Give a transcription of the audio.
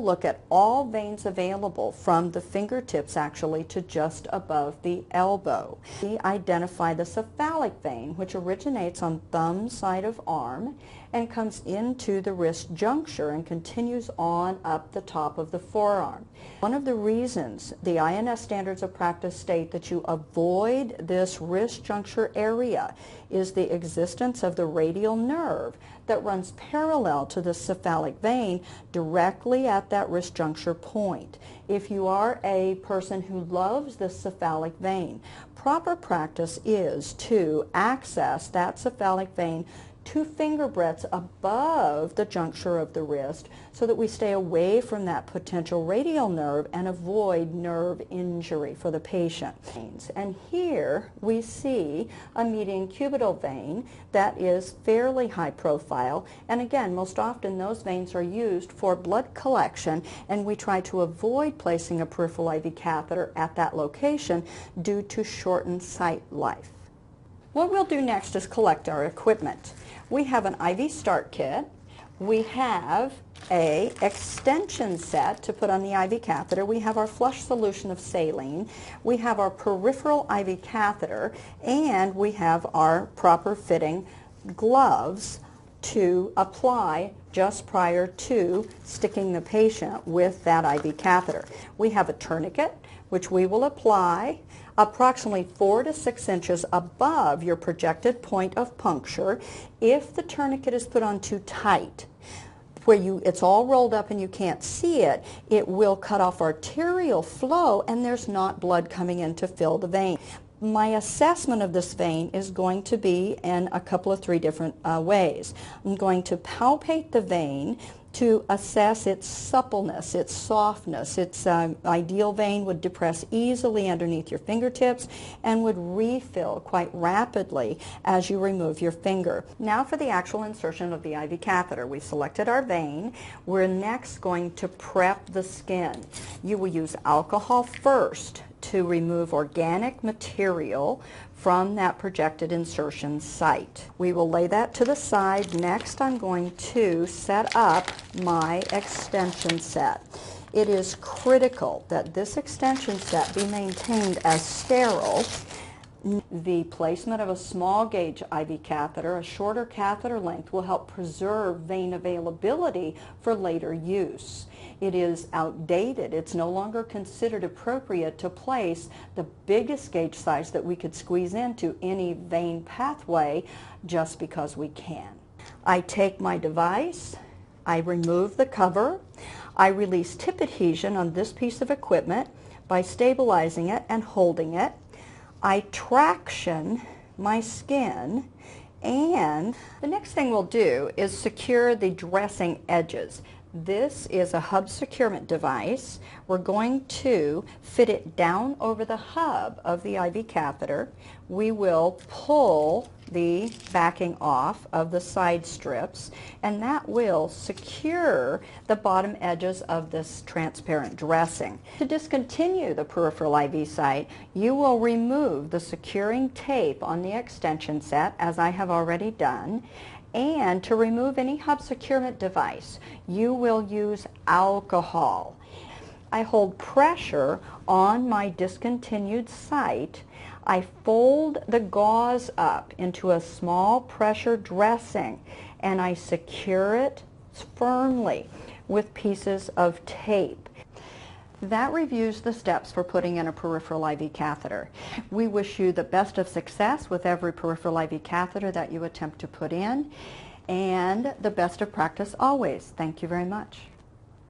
look at all veins available from the fingertips actually to just above the elbow. We identify the cephalic vein, which originates on thumb side of arm and comes into the wrist juncture and continues on up the top of the forearm. One of the reasons the INS standards of practice state that you avoid this wrist juncture area is the existence of the radial nerve that runs parallel to the cephalic vein directly at that wrist juncture point. If you are a person who loves the cephalic vein, proper practice is to access that cephalic vein 2 finger breadths above the juncture of the wrist so that we stay away from that potential radial nerve and avoid nerve injury for the patient. And here we see a median cubital vein that is fairly high profile, and again, most often those veins are used for blood collection, and we try to avoid placing a peripheral IV catheter at that location due to shortened sight life. What we'll do next is collect our equipment. We have an IV start kit. We have a extension set to put on the IV catheter. We have our flush solution of saline. We have our peripheral IV catheter, and we have our proper fitting gloves to apply just prior to sticking the patient with that IV catheter. We have a tourniquet, which we will apply approximately 4 to 6 inches above your projected point of puncture. If the tourniquet is put on too tight, where it's all rolled up and you can't see it, it will cut off arterial flow and there's not blood coming in to fill the vein. My assessment of this vein is going to be in a couple of 3 different ways. I'm going to palpate the vein to assess its suppleness, its softness. Its ideal vein would depress easily underneath your fingertips and would refill quite rapidly as you remove your finger. Now for the actual insertion of the IV catheter. We selected our vein. We're next going to prep the skin. You will use alcohol first to remove organic material from that projected insertion site. We will lay that to the side. Next, I'm going to set up my extension set. It is critical that this extension set be maintained as sterile. The placement of a small gauge IV catheter, a shorter catheter length, will help preserve vein availability for later use. It is outdated. It's no longer considered appropriate to place the biggest gauge size that we could squeeze into any vein pathway just because we can. I take my device, I remove the cover, I release tip adhesion on this piece of equipment by stabilizing it and holding it. I traction my skin, and the next thing we'll do is secure the dressing edges. This is a hub securement device. We're going to fit it down over the hub of the IV catheter. We will pull the backing off of the side strips, and that will secure the bottom edges of this transparent dressing. To discontinue the peripheral IV site, you will remove the securing tape on the extension set, as I have already done. And to remove any hub securement device, you will use alcohol. I hold pressure on my discontinued site. I fold the gauze up into a small pressure dressing, and I secure it firmly with pieces of tape. That reviews the steps for putting in a peripheral IV catheter. We wish you the best of success with every peripheral IV catheter that you attempt to put in, and the best of practice always. Thank you very much.